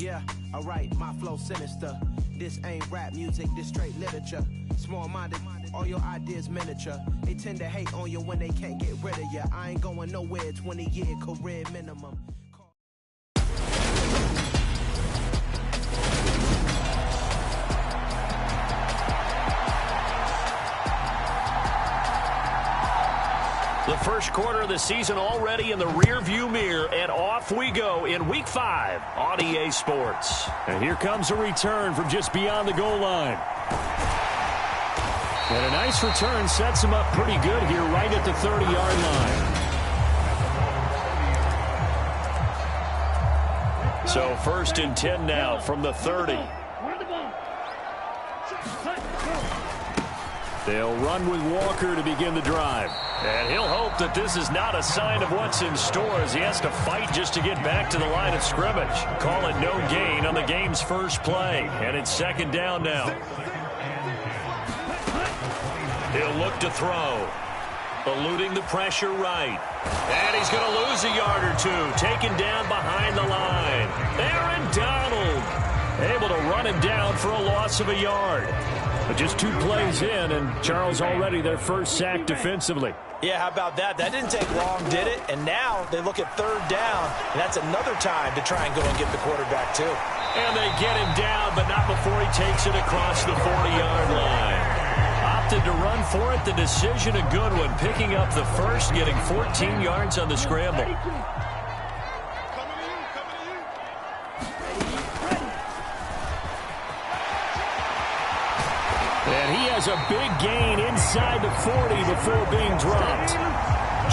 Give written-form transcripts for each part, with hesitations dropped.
Yeah, alright, my flow sinister. This ain't rap music, this straight literature. Small-minded, all your ideas miniature. They tend to hate on you when they can't get rid of you. I ain't going nowhere, 20-year career minimum. The first quarter of the season already in the rearview mirror, and off we go in Week 5 on EA Sports. And here comes a return from just beyond the goal line. And a nice return sets him up pretty good here right at the 30-yard line. So 1st and 10 now from the 30. They'll run with Walker to begin the drive. And he'll hope that this is not a sign of what's in store as he has to fight just to get back to the line of scrimmage. Call it no gain on the game's first play. And it's 2nd down now. He'll look to throw. Eluding the pressure right. And he's going to lose a yard or two. Taken down behind the line. Aaron Donald able to run him down for a loss of a yard. But just 2 plays in, and Charles already their first sack defensively. Yeah, how about that? That didn't take long, did it? And now they look at 3rd down, and that's another time to try and go and get the quarterback, too. And they get him down, but not before he takes it across the 40-yard line. Opted to run for it. The decision a good one. Picking up the first, getting 14 yards on the scramble. And he has a big gain inside the 40 before being dropped.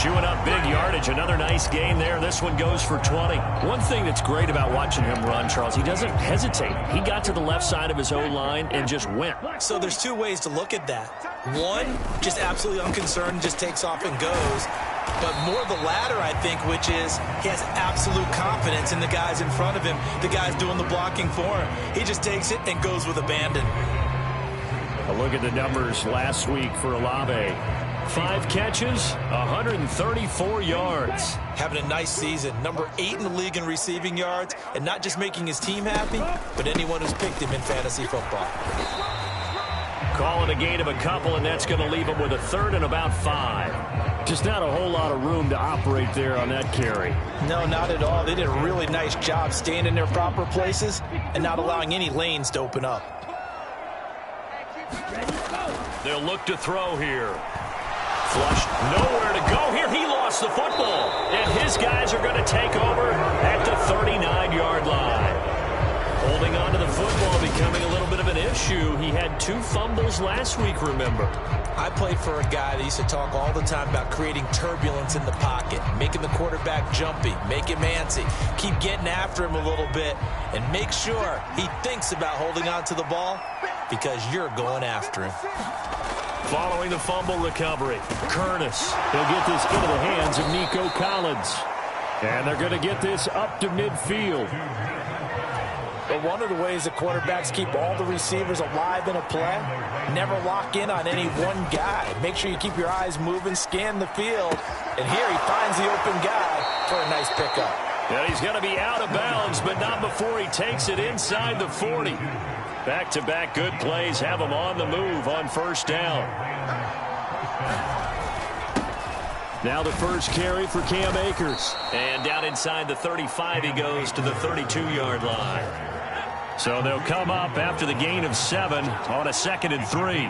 Chewing up big yardage. Another nice gain there. This one goes for 20. One thing that's great about watching him run, Charles, he doesn't hesitate. He got to the left side of his O-line and just went. So there's 2 ways to look at that. One, just absolutely unconcerned, just takes off and goes. But more the latter, I think, which is he has absolute confidence in the guys in front of him, the guys doing the blocking for him. He just takes it and goes with abandon. A look at the numbers last week for Olave. 5 catches, 134 yards. Having a nice season. Number 8 in the league in receiving yards. And not just making his team happy, but anyone who's picked him in fantasy football. Call it a gain of a couple, and that's going to leave him with a 3rd and about 5. Just not a whole lot of room to operate there on that carry. No, not at all. They did a really nice job staying in their proper places and not allowing any lanes to open up. They'll look to throw here. Flush, nowhere to go here. He lost the football. And his guys are going to take over at the 39-yard line. Holding on to the football becoming a little bit of an issue. He had 2 fumbles last week, remember. I played for a guy that used to talk all the time about creating turbulence in the pocket, making the quarterback jumpy, make him antsy, keep getting after him a little bit, and make sure he thinks about holding on to the ball because you're going after him. Following the fumble recovery, Curtis. He'll get this into the hands of Nico Collins. And they're going to get this up to midfield. But one of the ways the quarterbacks keep all the receivers alive in a play, never lock in on any one guy. Make sure you keep your eyes moving, scan the field. And here he finds the open guy for a nice pickup. And he's going to be out of bounds, but not before he takes it inside the 40. Back-to-back good plays have him on the move on 1st down. Now the first carry for Cam Akers. And down inside the 35 he goes to the 32-yard line. So they'll come up after the gain of 7 on a 2nd and 3.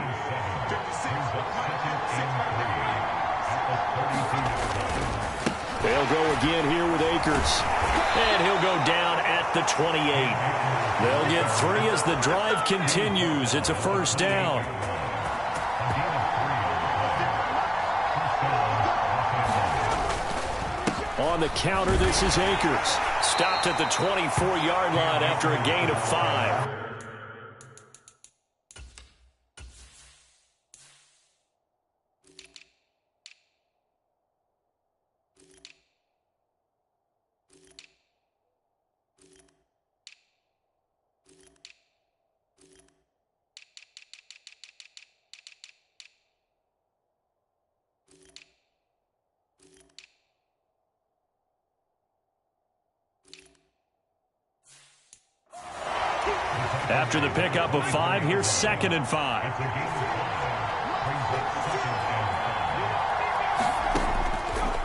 They'll go again here with Akers. And he'll go down at the 28. They'll get 3 as the drive continues. It's a 1st down. On the counter, this is Akers. Stopped at the 24-yard line after a gain of 5. After the pickup of 5, here's 2nd and 5.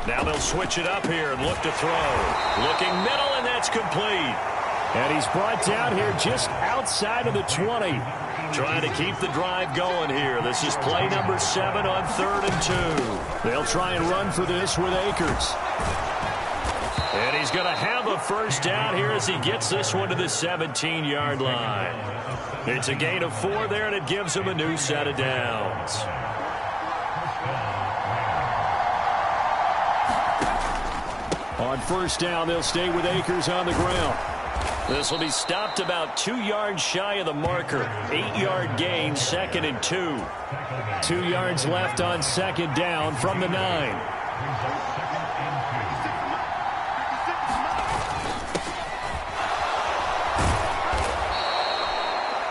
Now they'll switch it up here and look to throw. Looking middle, and that's complete. And he's brought down here just outside of the 20. Trying to keep the drive going here. This is play number 7 on 3rd and 2. They'll try and run for this with Akers. And he's going to have a first down here as he gets this one to the 17-yard line. It's a gain of 4 there, and it gives him a new set of downs. On first down, they'll stay with Akers on the ground. This will be stopped about 2 yards shy of the marker. 8-yard gain, 2nd and 2. 2 yards left on 2nd down from the 9.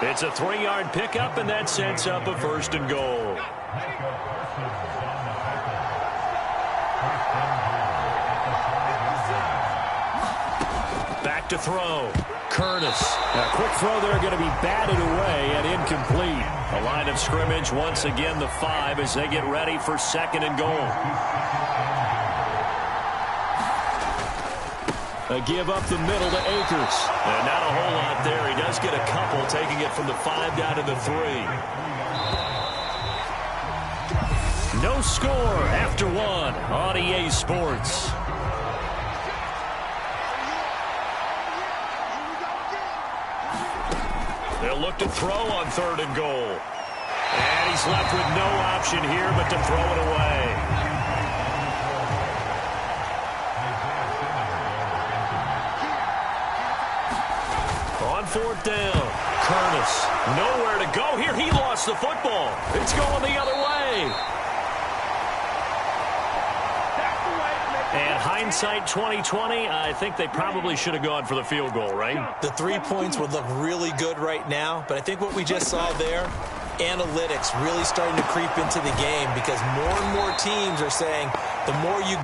It's a 3-yard pickup, and that sets up a 1st and goal. Back to throw. Curtis. A quick throw there going to be batted away and incomplete. A line of scrimmage once again the 5 as they get ready for 2nd and goal. A give up the middle to Akers. And not a whole lot there. He does get a couple, taking it from the 5 down to the 3. No score after 1 on EA Sports. They'll look to throw on 3rd and goal. And he's left with no option here but to throw it away. On 4th down, Curtis. Nowhere to go here. He lost the football. It's going the other way. And hindsight 2020, I think they probably should have gone for the field goal, right? The 3 points would look really good right now, but I think what we just saw there, analytics really starting to creep into the game because more and more teams are saying the more you go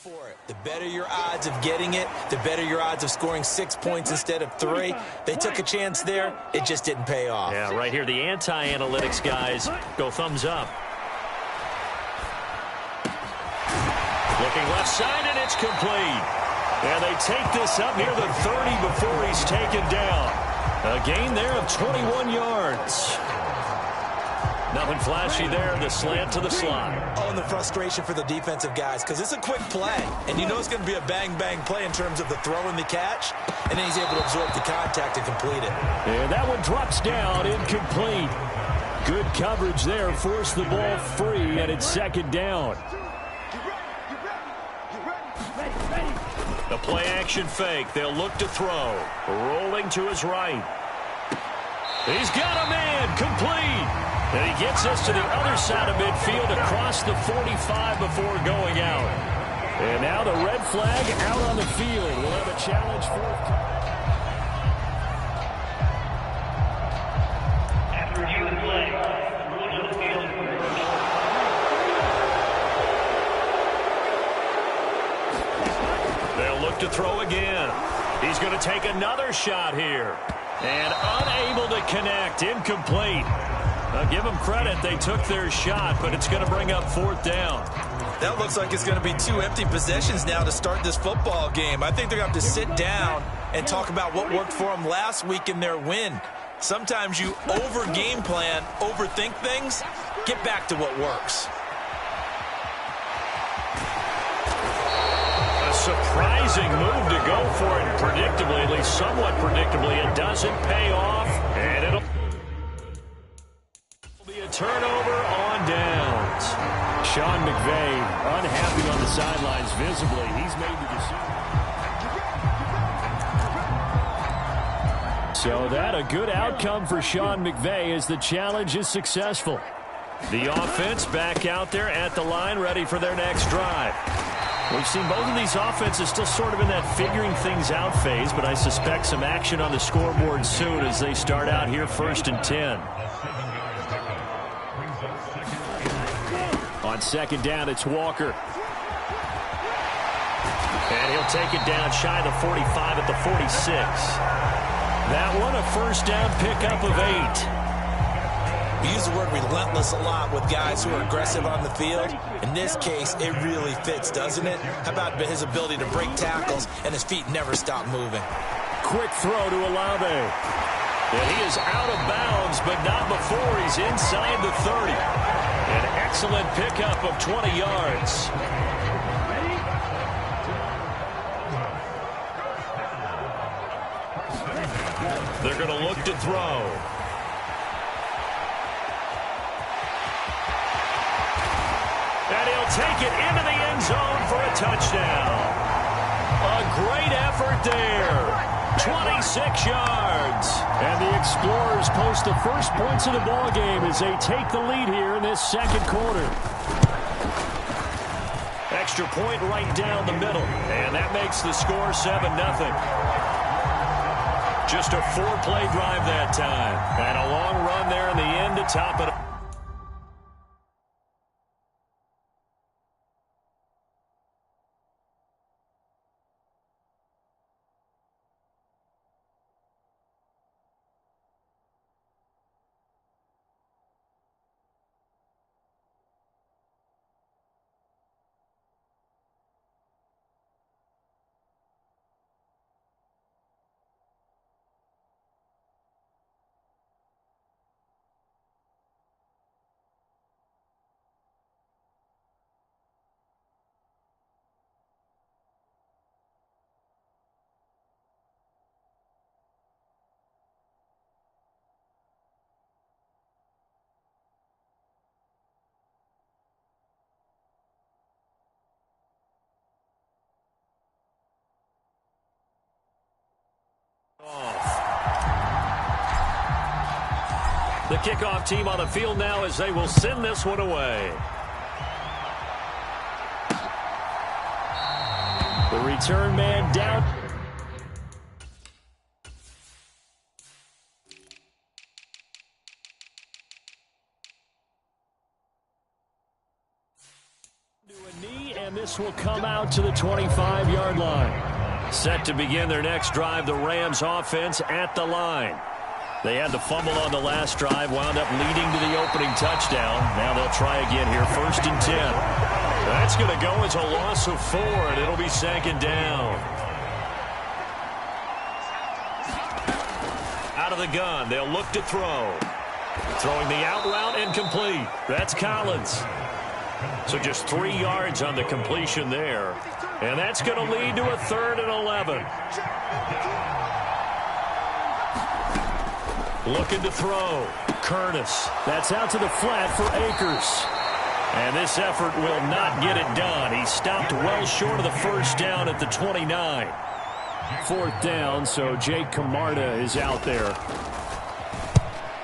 for it. The better your odds of getting it, the better your odds of scoring 6 points instead of 3. They took a chance there. It just didn't pay off. Yeah, right here, the anti-analytics guys go thumbs up. Looking left side, and it's complete. And they take this up near the 30 before he's taken down. A gain there of 21 yards. Nothing flashy there, the slant to the slot. Oh, and the frustration for the defensive guys, because it's a quick play. And you know it's going to be a bang-bang play in terms of the throw and the catch. And then he's able to absorb the contact and complete it. And that one drops down, incomplete. Good coverage there, forced the ball free, and it's second down. The play action fake. They'll look to throw. Rolling to his right. He's got a man. Complete. And he gets us to the other side of midfield across the 45 before going out. And now the red flag out on the field. We'll have a challenge for after review of the play. Rules of the field. They'll look to throw again. He's going to take another shot here. And unable to connect. Incomplete. Now give them credit. They took their shot, but it's going to bring up fourth down. That looks like it's going to be 2 empty possessions now to start this football game. I think they're going to have to sit down and talk about what worked for them last week in their win. Sometimes you over-game plan, overthink things. Get back to what works. A surprising move to go for it predictably, at least somewhat predictably. It doesn't pay off, and it'll be a turnover on downs. Sean McVay unhappy on the sidelines visibly. He's made the decision. So that a good outcome for Sean McVay as the challenge is successful. The offense back out there at the line, ready for their next drive. We've seen both of these offenses still sort of in that figuring things out phase, but I suspect some action on the scoreboard soon as they start out here 1st and 10. On second down, it's Walker. And he'll take it down shy of the 45 at the 46. That one a first down pickup of 8. We use the word relentless a lot with guys who are aggressive on the field. In this case, it really fits, doesn't it? How about his ability to break tackles and his feet never stop moving? Quick throw to Olave. And he is out of bounds, but not before he's inside the 30. An excellent pickup of 20 yards. They're going to look to throw. And he'll take it into the end zone for a touchdown. A great effort there. 26 yards. And the Explorers post the first points of the ball game as they take the lead here in this second quarter. Extra point right down the middle. And that makes the score 7-0. Just a 4-play drive that time. And a long run there in the end to top it up. The kickoff team on the field now as they will send this one away. The return man down. To a knee, and And this will come out to the 25-yard line. Set to begin their next drive, the Rams offense at the line. They had the fumble on the last drive, wound up leading to the opening touchdown. Now they'll try again here, 1st and 10. That's going to go as a loss of 4, and it'll be 2nd down. Out of the gun, they'll look to throw. Throwing the out route and complete. That's Collins. So just 3 yards on the completion there. And that's going to lead to a 3rd and 11. Looking to throw. Curtis. That's out to the flat for Akers. And this effort will not get it done. He stopped well short of the 1st down at the 29. 4th down, so Jake Camarda is out there.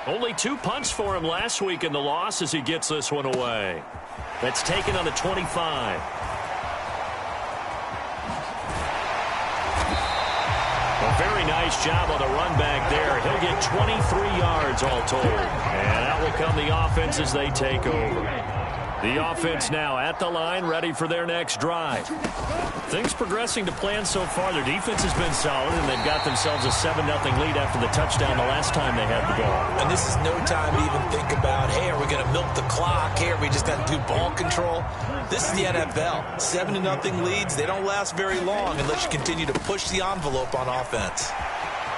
Only 2 punts for him last week in the loss as he gets this one away. That's taken on the 25. A very nice job on the run back there. He'll get 23 yards all told. And out will come the offense as they take over. The offense now at the line, ready for their next drive. Things progressing to plan so far. Their defense has been solid, and they've got themselves a 7-0 lead after the touchdown the last time they had the ball. And this is no time to even think about, hey, are we going to milk the clock? Hey, are we just going to do ball control? This is the NFL. 7-0 leads, they don't last very long unless you continue to push the envelope on offense.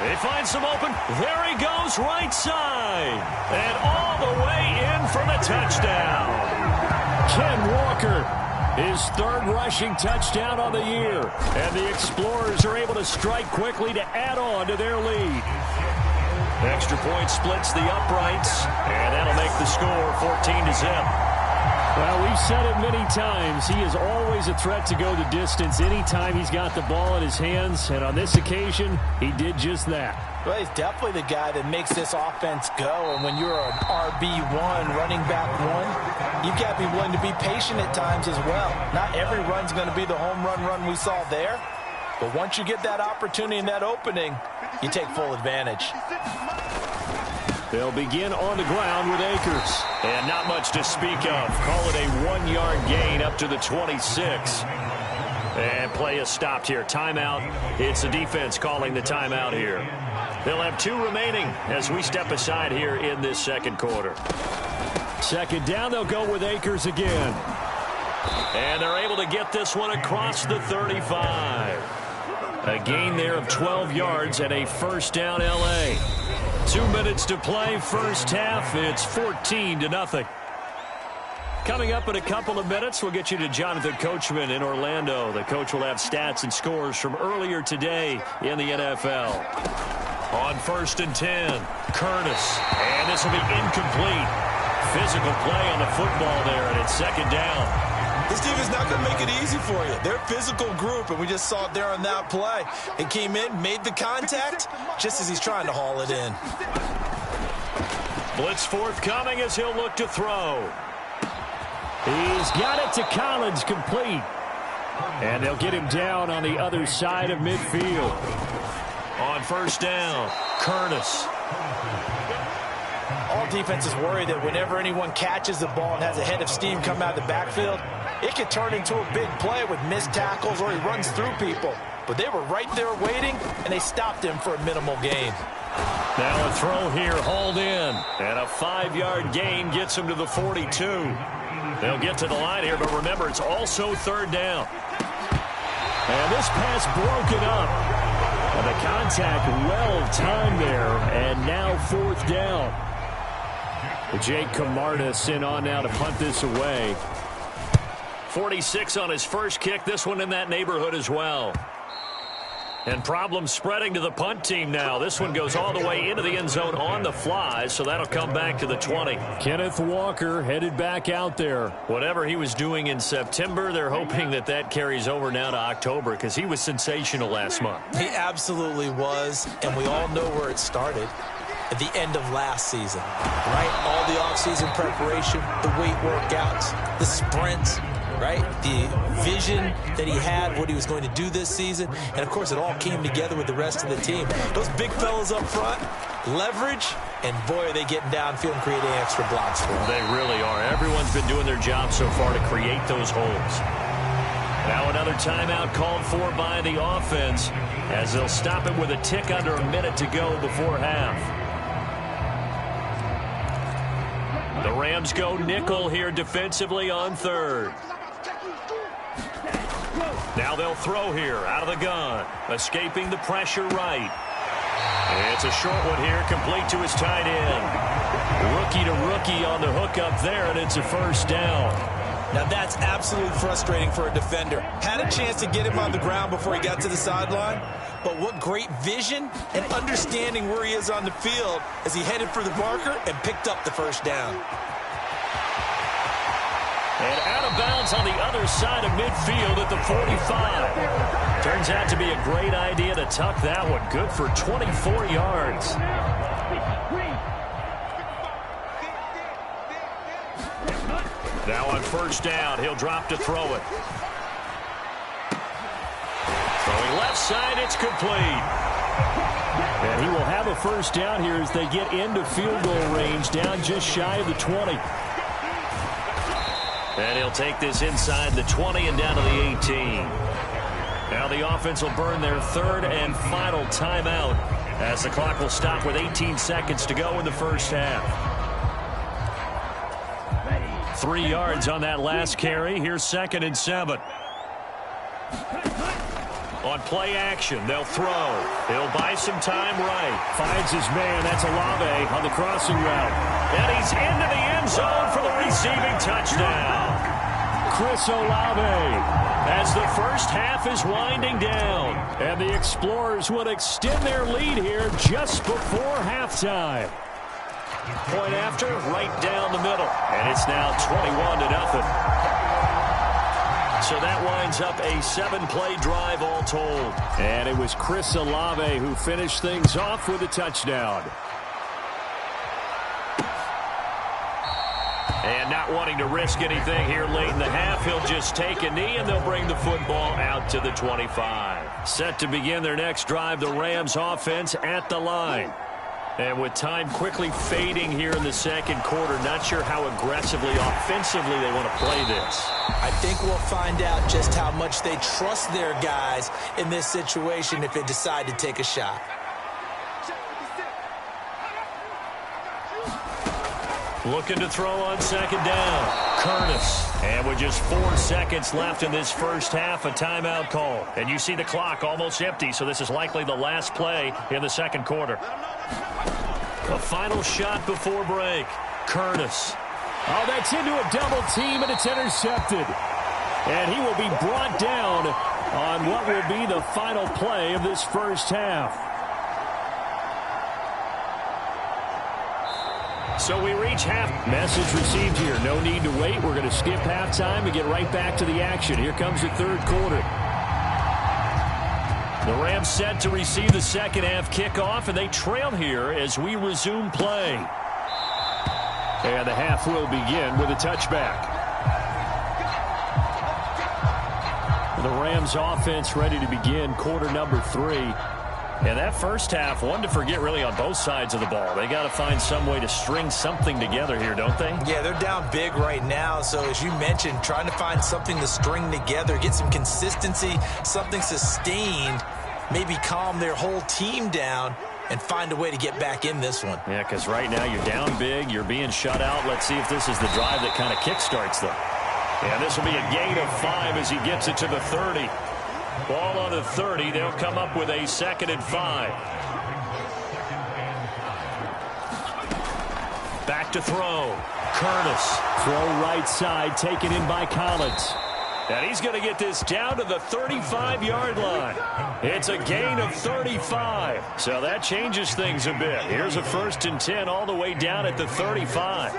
They find some open. There he goes, right side. And all the way in for the touchdown. Ken Walker, his 3rd rushing touchdown on the year. And the Explorers are able to strike quickly to add on to their lead. Extra point splits the uprights, and that'll make the score 14-0. Well, we've said it many times. He is always a threat to go the distance anytime he's got the ball in his hands. And on this occasion, he did just that. Well, he's definitely the guy that makes this offense go. And when you're an RB1, running back 1, you've got to be willing to be patient at times as well. Not every run's going to be the home run we saw there. But once you get that opportunity and that opening, you take full advantage. They'll begin on the ground with Akers. And not much to speak of. Call it a 1-yard gain up to the 26. And play is stopped here. Timeout. It's the defense calling the timeout here. They'll have 2 remaining as we step aside here in this 2nd quarter. 2nd down, they'll go with Akers again. And they're able to get this one across the 35. A gain there of 12 yards and a 1st down L.A. 2 minutes to play, 1st half. It's 14-0. Coming up in a couple of minutes, we'll get you to Jonathan Coachman in Orlando. The coach will have stats and scores from earlier today in the NFL. On 1st and 10, Curtis. And this will be incomplete. Physical play on the football there, and it's 2nd down. This team is not going to make it easy for you. They're a physical group, and we just saw it there on that play. It came in, made the contact, just as he's trying to haul it in. Blitz forthcoming as he'll look to throw. He's got it to Collins, complete. And they'll get him down on the other side of midfield. On 1st down, Curtis. All defenses worry that whenever anyone catches the ball and has a head of steam come out of the backfield, it could turn into a big play with missed tackles or he runs through people. But they were right there waiting, and they stopped him for a minimal gain. Now a throw here, hauled in. And a 5-yard gain gets him to the 42. They'll get to the line here, but remember, it's also 3rd down. And this pass broken up. And the contact well-timed there, and now 4th down. Jake Camarda sent on now to punt this away. 46 on his first kick, this one in that neighborhood as well. And problems spreading to the punt team now. This one goes all the way into the end zone on the fly, so that'll come back to the 20. Kenneth Walker headed back out there. Whatever he was doing in September, they're hoping that that carries over now to October because he was sensational last month. He absolutely was, and we all know where it started. At the end of last season, right? All the offseason preparation, the weight workouts, the sprints, right? The vision that he had, what he was going to do this season. And, of course, it all came together with the rest of the team. Those big fellas up front, leverage, and, boy, are they getting downfield and creating extra blocks for them. They really are. Everyone's been doing their job so far to create those holes. Now another timeout called for by the offense as they'll stop it with a tick under a minute to go before half. The Rams go nickel here defensively on third. Now they'll throw here out of the gun. Escaping the pressure right. It's a short one here, complete to his tight end. Rookie to rookie on the hook up there, and it's a first down. Now that's absolutely frustrating for a defender. Had a chance to get him on the ground before he got to the sideline, but what great vision and understanding where he is on the field as he headed for the marker and picked up the first down. And out of bounds on the other side of midfield at the 45. Turns out to be a great idea to tuck that one. Good for 24 yards. Now on first down, he'll drop to throw it. Throwing left side, it's complete. And he will have a first down here as they get into field goal range, down just shy of the 20. And he'll take this inside the 20 and down to the 18. Now the offense will burn their third and final timeout as the clock will stop with 18 seconds to go in the first half. 3 yards on that last carry. Here's 2nd and 7. On play action, they'll throw. He'll buy some time right. Finds his man. That's Olave on the crossing route. And he's into the end zone for the receiving touchdown. Chris Olave as the first half is winding down. And the Explorers would extend their lead here just before halftime. Point after, right down the middle. And it's now 21-0. So that winds up a 7-play drive all told. And it was Chris Olave who finished things off with a touchdown. And not wanting to risk anything here late in the half, he'll just take a knee and they'll bring the football out to the 25. Set to begin their next drive, the Rams offense at the line. And with time quickly fading here in the second quarter, not sure how aggressively, offensively they want to play this. I think we'll find out just how much they trust their guys in this situation if they decide to take a shot. Looking to throw on second down. Curtis. And with just 4 seconds left in this first half, a timeout call. And you see the clock almost empty, so this is likely the last play in the second quarter. A final shot before break. Curtis. Oh, that's into a double team, and it's intercepted. And he will be brought down on what will be the final play of this first half. So we reach half. Message received here. No need to wait. We're going to skip halftime and get right back to the action. Here comes the third quarter. The Rams set to receive the second half kickoff, and they trail here as we resume play. And the half will begin with a touchback. The Rams offense ready to begin quarter number 3. And that first half, one to forget really on both sides of the ball. They got to find some way to string something together here, don't they? Yeah, they're down big right now. So as you mentioned, trying to find something to string together, get some consistency, something sustained, maybe calm their whole team down and find a way to get back in this one. Yeah, because right now you're down big, you're being shut out. Let's see if this is the drive that kind of kickstarts them. And this will be a gain of 5 as he gets it to the 30. Ball on the 30. They'll come up with a 2nd and 5. Back to throw. Curtis. Throw right side, taken in by Collins. And he's going to get this down to the 35-yard line. It's a gain of 35. So that changes things a bit. Here's a 1st and 10 all the way down at the 35.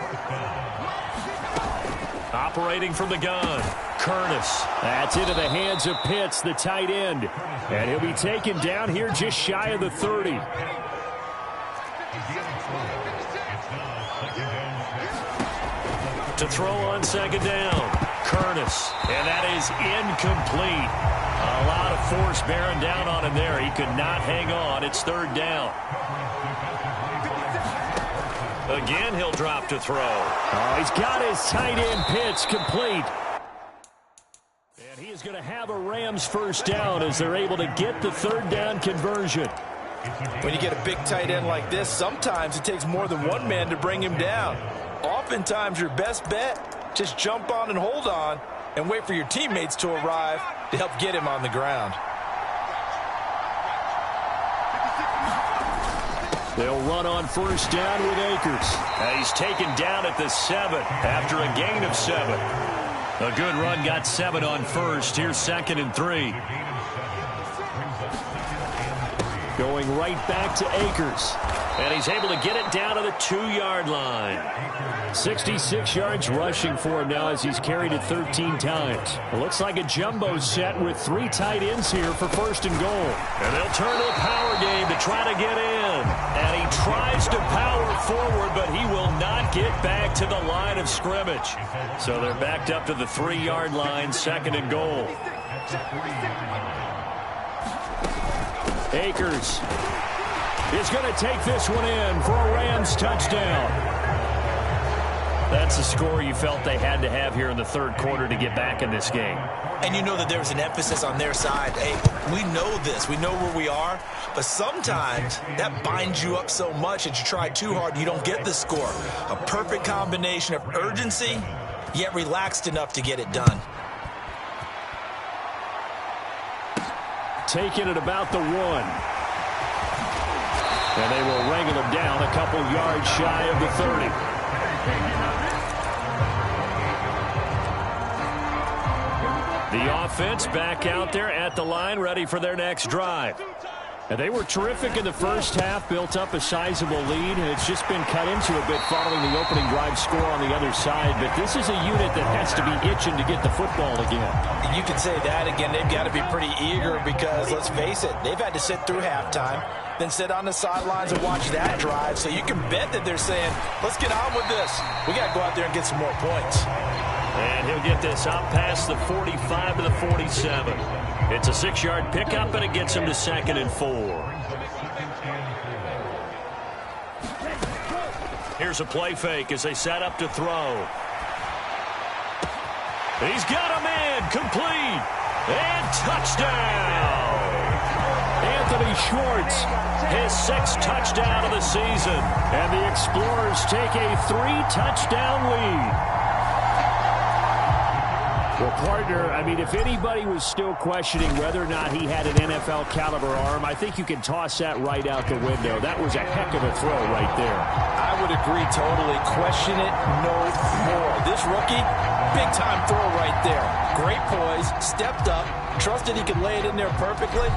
Operating from the gun. Curtis. That's into the hands of Pitts, the tight end. And he'll be taken down here just shy of the 30. To throw on second down. Curtis. And that is incomplete. A lot of force bearing down on him there. He could not hang on. It's 3rd down. Again, he'll drop to throw. Oh, he's got his tight end Pitts complete. And he is going to have a Rams first down as they're able to get the third down conversion. When you get a big tight end like this, sometimes it takes more than one man to bring him down. Oftentimes, your best bet, just jump on and hold on and wait for your teammates to arrive to help get him on the ground. They'll run on first down with Akers. He's taken down at the 7 after a gain of 7. A good run, got 7 on first. Here's 2nd and 3. Going right back to Akers. And he's able to get it down to the 2-yard line. 66 yards rushing for him now as he's carried it 13 times. It looks like a jumbo set with 3 tight ends here for 1st and goal. And they'll turn to a power game to try to get in. And he tries to power forward, but he will not get back to the line of scrimmage. So they're backed up to the 3-yard line, 2nd and goal. Akers is going to take this one in for a Rams touchdown. That's the score you felt they had to have here in the 3rd quarter to get back in this game. And you know that there's an emphasis on their side. Hey, we know this. We know where we are. But sometimes that binds you up so much that you try too hard and you don't get the score. A perfect combination of urgency, yet relaxed enough to get it done. Taking it about the 1. And they will wrangle him down a couple yards shy of the 30. The offense back out there at the line, ready for their next drive. And they were terrific in the first half, built up a sizable lead, and it's just been cut into a bit following the opening drive score on the other side. But this is a unit that has to be itching to get the football again. You can say that again. They've got to be pretty eager because, let's face it, they've had to sit through halftime, then sit on the sidelines and watch that drive. So you can bet that they're saying, let's get on with this. We got to go out there and get some more points. And he'll get this out past the 45 to the 47. It's a 6-yard pickup, and it gets him to 2nd and 4. Here's a play fake as they set up to throw. He's got him in, complete, and touchdown! Anthony Schwartz, his 6th touchdown of the season, and the Explorers take a 3-touchdown lead. Well, partner, I mean, if anybody was still questioning whether or not he had an NFL caliber arm, I think you can toss that right out the window. That was a heck of a throw right there. I would agree totally. Question it no more. This rookie, big-time throw right there. Great poise, stepped up, trusted he could lay it in there perfectly.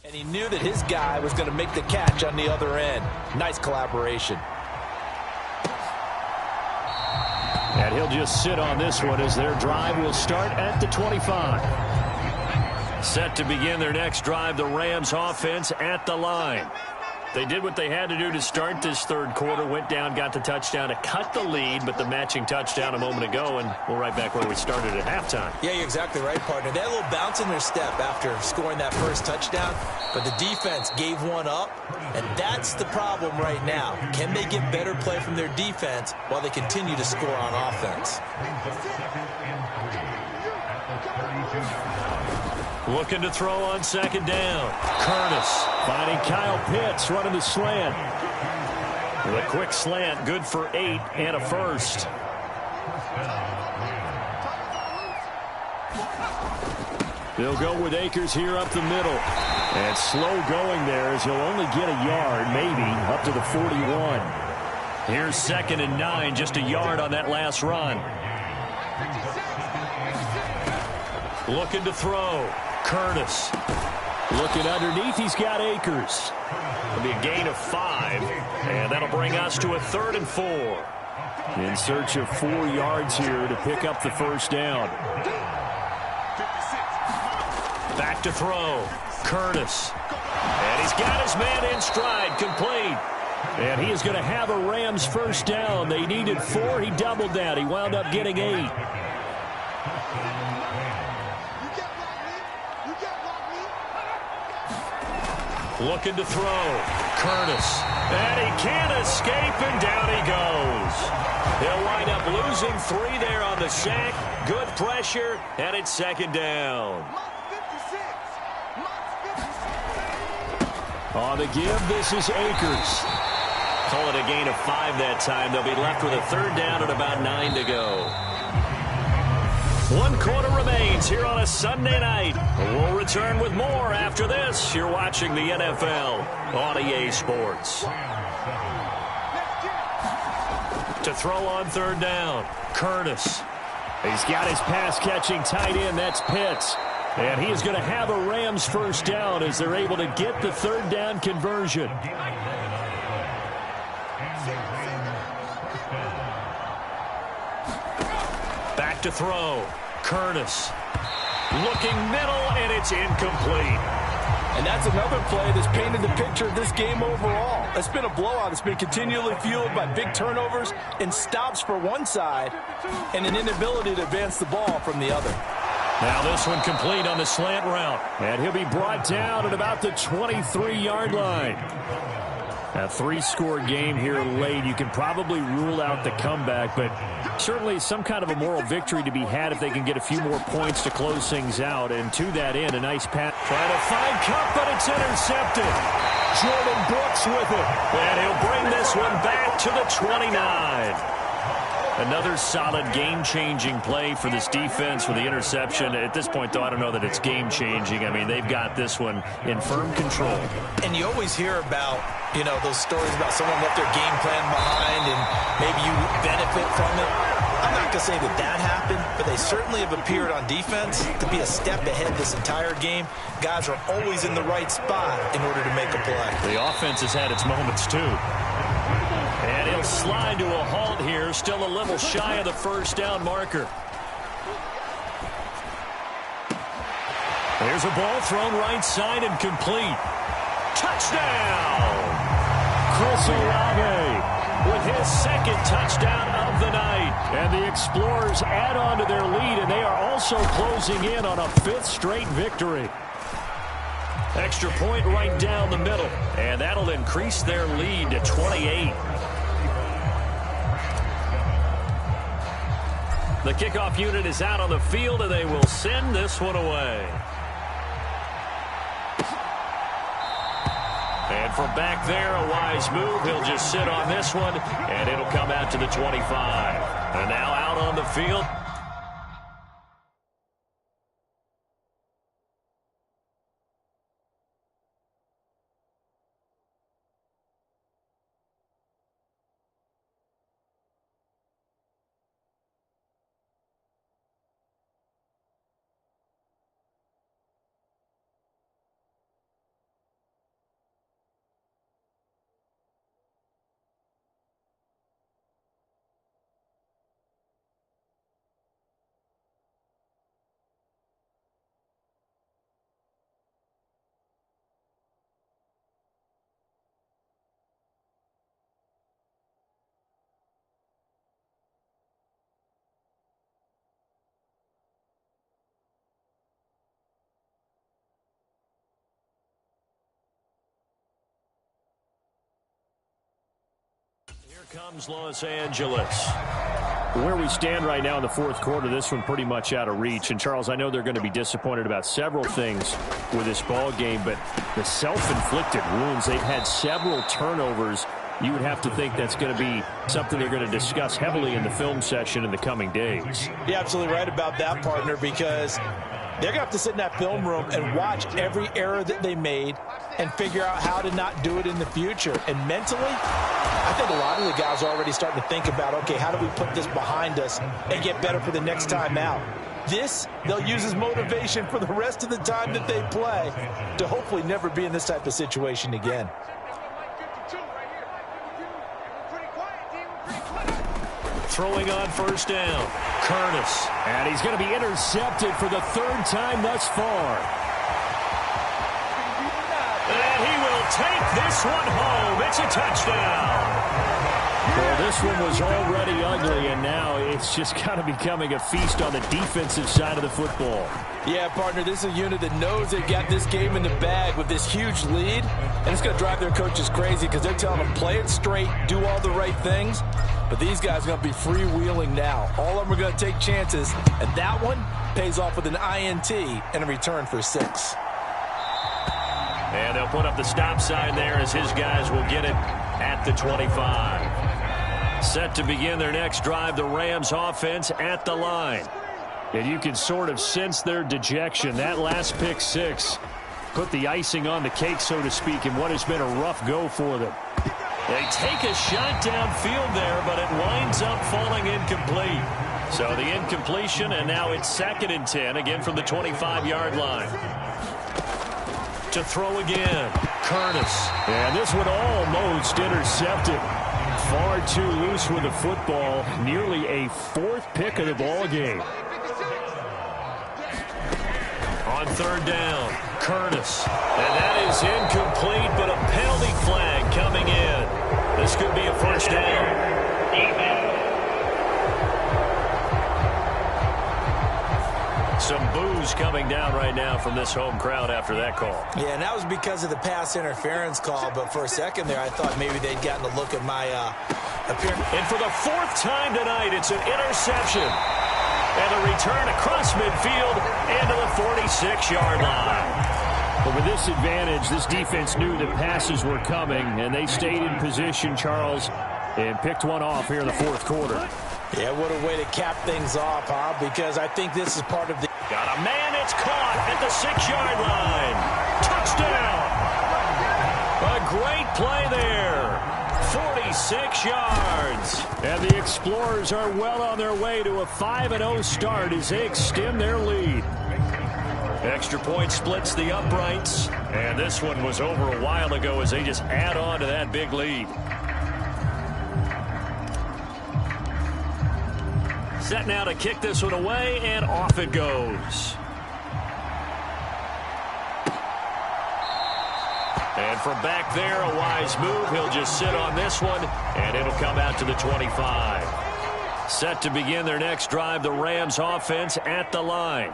And he knew that his guy was going to make the catch on the other end. Nice collaboration. And he'll just sit on this one as their drive will start at the 25. Set to begin their next drive, the Rams offense at the line. They did what they had to do to start this 3rd quarter, went down, got the touchdown to cut the lead, but the matching touchdown a moment ago, and we're right back where we started at halftime. Yeah, you're exactly right, partner. They had a little bounce in their step after scoring that first touchdown, but the defense gave one up, and that's the problem right now. Can they get better play from their defense while they continue to score on offense? Looking to throw on 2nd down. Curtis finding Kyle Pitts running the slant. The quick slant, good for 8 and a first. They'll go with Akers here up the middle. And slow going there as he'll only get a yard, maybe, up to the 41. Here's 2nd and 9, just a yard on that last run. Looking to throw. Curtis. Looking underneath, he's got Akers. It'll be a gain of 5, and that'll bring us to a 3rd and 4. In search of 4 yards here to pick up the first down. Back to throw. Curtis. And he's got his man in stride, complete. And he is going to have a Rams first down. They needed 4. He doubled that. He wound up getting 8. Looking to throw. Curtis. And he can't escape, and down he goes. He'll wind up losing 3 there on the sack. Good pressure, and it's second down. On the give, this is Akers. Call it a gain of 5 that time. They'll be left with a third down and about 9 to go. 1 quarter remains here on a Sunday night. We'll return with more after this. You're watching the NFL on EA Sports. To throw on third down, Curtis. He's got his pass-catching tight end. That's Pitts. And he is going to have a Rams first down as they're able to get the third down conversion. Back to throw. Curtis. Looking middle, and it's incomplete. And that's another play that's painted the picture of this game overall. It's been a blowout. It's been continually fueled by big turnovers and stops for one side and an inability to advance the ball from the other. Now this one complete on the slant route. And he'll be brought down at about the 23-yard line. A 3-score game here late. You can probably rule out the comeback, but certainly some kind of a moral victory to be had if they can get a few more points to close things out. And to that end, a nice pass. Trying to find Cup, but it's intercepted. Jordan Brooks with it. And he'll bring this one back to the 29. Another solid game-changing play for this defense with the interception. At this point, though, I don't know that it's game-changing. I mean, they've got this one in firm control. And you always hear about, you know, those stories about someone left their game plan behind and maybe you benefit from it. I'm not going to say that that happened, but they certainly have appeared on defense to be a step ahead this entire game. Guys are always in the right spot in order to make a play. The offense has had its moments, too. And he'll slide to a halt here, still a little shy of the first down marker. There's a ball thrown right side and complete. Touchdown! Chris Olave with his second touchdown of the night. And the Explorers add on to their lead, and they are also closing in on a 5th straight victory. Extra point right down the middle, and that'll increase their lead to 28. The kickoff unit is out on the field, and they will send this one away. And from back there, a wise move. He'll just sit on this one, and it'll come out to the 25. And now out on the field. Here comes Los Angeles. Where we stand right now in the 4th quarter, this one pretty much out of reach. And, Charles, I know they're going to be disappointed about several things with this ball game, but the self-inflicted wounds, they've had several turnovers. You would have to think that's going to be something they're going to discuss heavily in the film session in the coming days. You're absolutely right about that, partner, because they're going to have to sit in that film room and watch every error that they made and figure out how to not do it in the future. And mentally, I think a lot of the guys are already starting to think about, okay, how do we put this behind us and get better for the next time out? This, they'll use as motivation for the rest of the time that they play to hopefully never be in this type of situation again. throwing on first down. Curtis. And he's going to be intercepted for the third time thus far. And he will take this one home. It's a touchdown. Well, this one was already ugly, and now it's just kind of becoming a feast on the defensive side of the football. Yeah, partner, this is a unit that knows they've got this game in the bag with this huge lead, and it's going to drive their coaches crazy because they're telling them play it straight, do all the right things, but these guys are going to be freewheeling now. All of them are going to take chances, and that one pays off with an INT and a return for 6. And they'll put up the stop sign there as his guys will get it at the 25. Set to begin their next drive, the Rams offense at the line. And you can sort of sense their dejection. That last pick 6 put the icing on the cake, so to speak, in what has been a rough go for them. They take a shot downfield there, but it winds up falling incomplete. So the incompletion, and now it's 2nd and 10, again from the 25-yard line. To throw again, Curtis. And this one almost intercepted. Far too loose with the football. Nearly a 4th pick of the ball game. On 3rd down, Curtis. And that is incomplete, but a penalty flag coming in. This could be a first down. Some boos coming down right now from this home crowd after that call. Yeah, and that was because of the pass interference call, but for a second there I thought maybe they'd gotten a look at my appearance. And for the 4th time tonight, it's an interception. And a return across midfield into the 46-yard line. But with this advantage, this defense knew that passes were coming, and they stayed in position, Charles, and picked one off here in the 4th quarter. Yeah, what a way to cap things off, huh? Because I think this is part of the... Got a man, it's caught at the 6-yard line. Touchdown! A great play there. 46 yards. And the Explorers are well on their way to a 5-0 start as they extend their lead. Extra point splits the uprights. And this one was over a while ago as they just add on to that big lead. Set now to kick this one away, and off it goes. And from back there, a wise move. He'll just sit on this one, and it'll come out to the 25. Set to begin their next drive, the Rams offense at the line.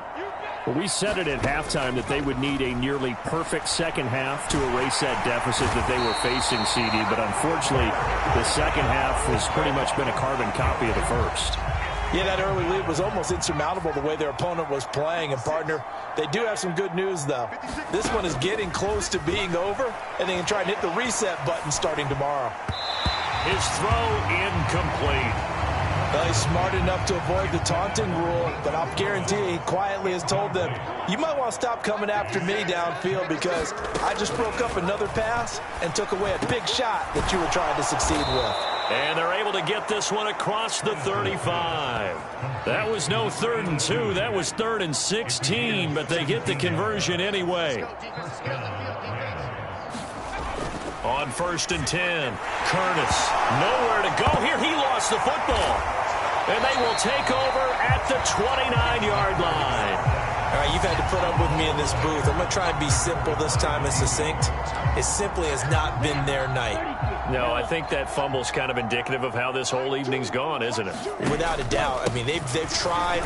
Well, we said it at halftime that they would need a nearly perfect second half to erase that deficit that they were facing, CD. But unfortunately, the second half has pretty much been a carbon copy of the first. Yeah, that early lead was almost insurmountable the way their opponent was playing. And, partner, they do have some good news, though. This one is getting close to being over, and they can try and hit the reset button starting tomorrow. His throw incomplete. Well, he's smart enough to avoid the taunting rule, but I'll guarantee he quietly has told them, you might want to stop coming after me downfield because I just broke up another pass and took away a big shot that you were trying to succeed with. And they're able to get this one across the 35. That was no 3rd and 2. That was 3rd and 16, but they get the conversion anyway. On 1st and 10, Curtis. Nowhere to go here. He lost the football. And they will take over at the 29-yard line. All right, you've had to put up with me in this booth. I'm going to try and be simple this time and succinct. It simply has not been their night. No, I think that fumble's kind of indicative of how this whole evening's gone, isn't it? Without a doubt. I mean, they've tried,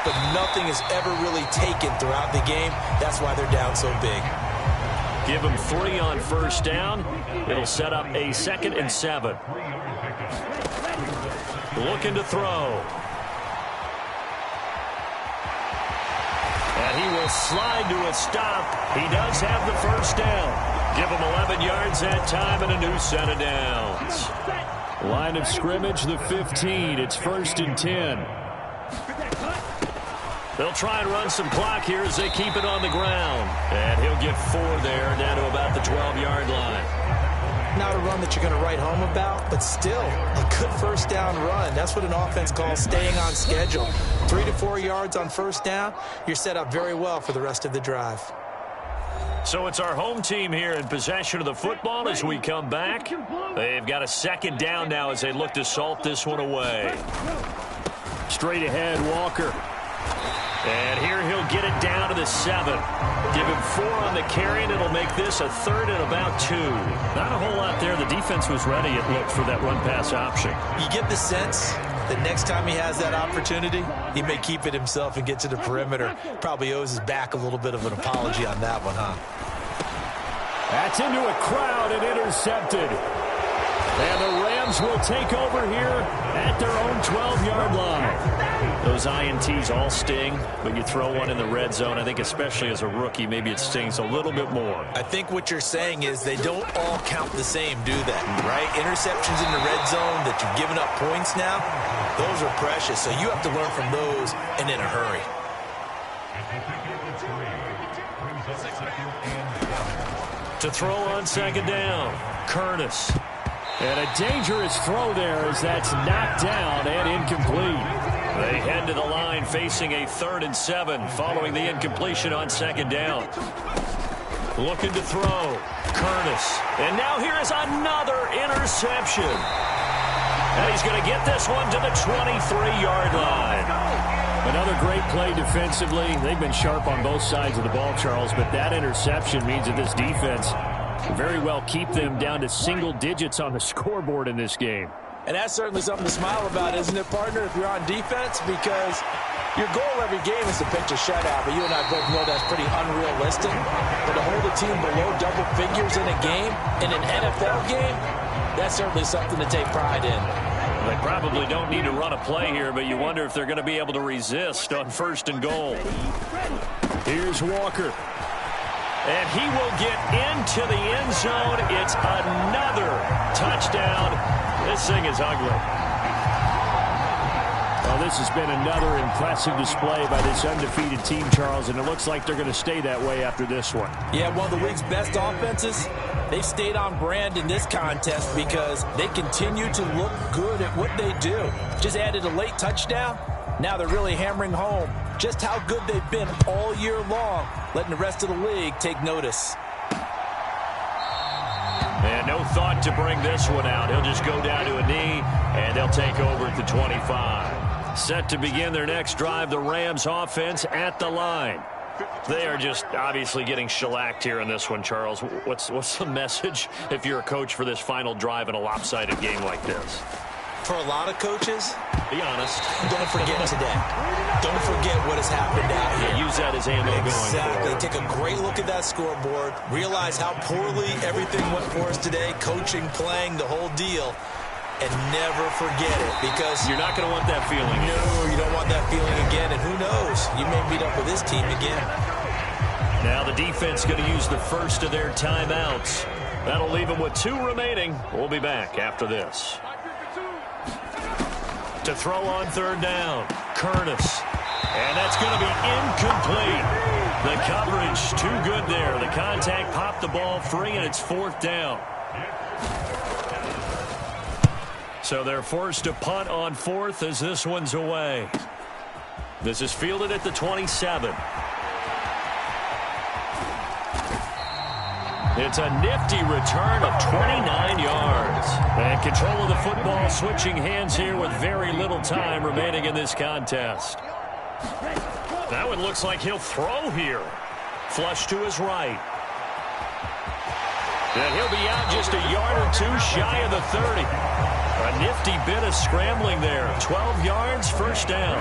but nothing is ever really taken throughout the game. That's why they're down so big. Give them 3 on first down. It'll set up a 2nd and 7. Looking to throw. And he will slide to a stop. He does have the first down. Give him 11 yards that time and a new set of downs. Line of scrimmage, the 15. It's 1st and 10. They'll try and run some clock here as they keep it on the ground. And he'll get 4 there, down to about the 12-yard line. Not a run that you're going to write home about, but still a good first down run. That's what an offense calls staying on schedule. 3 to 4 yards on first down, you're set up very well for the rest of the drive. So it's our home team here in possession of the football as we come back. They've got a second down now as they look to salt this one away. Straight ahead, Walker. And here he'll get it down to the 7. Give him 4 on the carry, and it'll make this a 3rd and about 2. Not a whole lot there. The defense was ready, it looked, for that run-pass option. You get the sense that next time he has that opportunity, he may keep it himself and get to the perimeter. Probably owes his back a little bit of an apology on that one, huh? That's into a crowd and intercepted. And the Rams will take over here at their own 12-yard line. Those INTs all sting, but you throw one in the red zone. I think especially as a rookie, maybe it stings a little bit more. I think what you're saying is they don't all count the same, do they? Right? Interceptions in the red zone that you've given up points now, those are precious. So you have to learn from those and in a hurry. To throw on second down, Curtis. And a dangerous throw there as that's knocked down and incomplete. They head to the line facing a 3rd and 7 following the incompletion on second down. Looking to throw, Curtis. And now here is another interception. And he's going to get this one to the 23-yard line. Another great play defensively. They've been sharp on both sides of the ball, Charles, but that interception means that this defense will very well keep them down to single digits on the scoreboard in this game. And that's certainly something to smile about, isn't it, partner, if you're on defense? Because your goal every game is to pitch a shutout, but you and I both know that's pretty unrealistic. But to hold a team below double figures in a game, in an NFL game, that's certainly something to take pride in. They probably don't need to run a play here, but you wonder if they're going to be able to resist on 1st and goal. Here's Walker. And he will get into the end zone. It's another touchdown. This thing is ugly. Well, this has been another impressive display by this undefeated team, Charles, and it looks like they're going to stay that way after this one. Yeah, one of the league's best offenses. They've stayed on brand in this contest because they continue to look good at what they do. Just added a late touchdown. Now they're really hammering home just how good they've been all year long, letting the rest of the league take notice. And no thought to bring this one out. He'll just go down to a knee, and they'll take over at the 25. Set to begin their next drive, the Rams offense at the line. They are just obviously getting shellacked here in this one, Charles. What's the message if you're a coach for this final drive in a lopsided game like this? For a lot of coaches, be honest, don't forget today. Don't forget what has happened out here. Use that as ammo going forward. Take a great look at that scoreboard. Realize how poorly everything went for us today. Coaching, playing, the whole deal. And never forget it, because you're not going to want that feeling. No, you don't want that feeling again. And who knows? You may meet up with this team again. Now the defense going to use the first of their timeouts. That'll leave them with 2 remaining. We'll be back after this. To throw on 3rd down, Curtis. And that's going to be incomplete. The coverage too good there. The contact popped the ball free, and it's 4th down. So they're forced to punt on 4th as this one's away. This is fielded at the 27. It's a nifty return of 29 yards. And control of the football switching hands here with very little time remaining in this contest. That one looks like he'll throw here. Flush to his right. And he'll be out just a yard or 2 shy of the 30. A nifty bit of scrambling there. 12 yards, 1st down.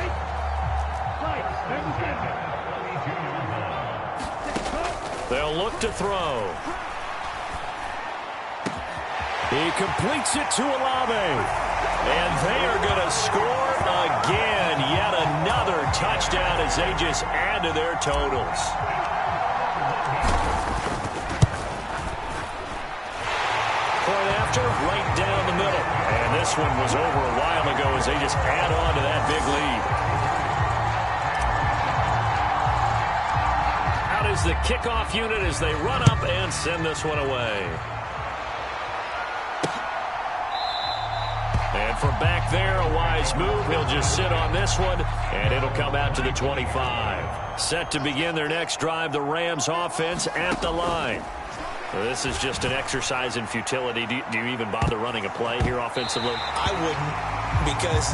They'll look to throw. He completes it to Olave. And they are going to score again. Yet another touchdown as they just add to their totals. Point after, right down the middle. And this one was over a while ago as they just add on to that big lead. Out is the kickoff unit as they run up and send this one away. And from back there, a wise move. He'll just sit on this one, and it'll come out to the 25. Set to begin their next drive, the Rams offense at the line. Well, this is just an exercise in futility. Do you even bother running a play here offensively? I wouldn't, because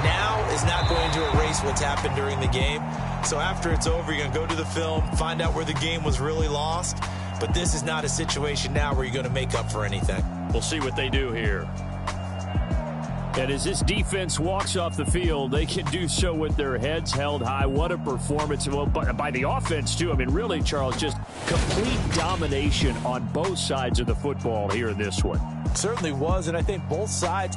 now is not going to erase what's happened during the game. So after it's over, you're going to go to the film, find out where the game was really lost. But this is not a situation now where you're going to make up for anything. We'll see what they do here. And as this defense walks off the field, they can do so with their heads held high. What a performance by the offense, too. I mean, really, Charles, just complete domination on both sides of the football here in this one. Certainly was, and I think both sides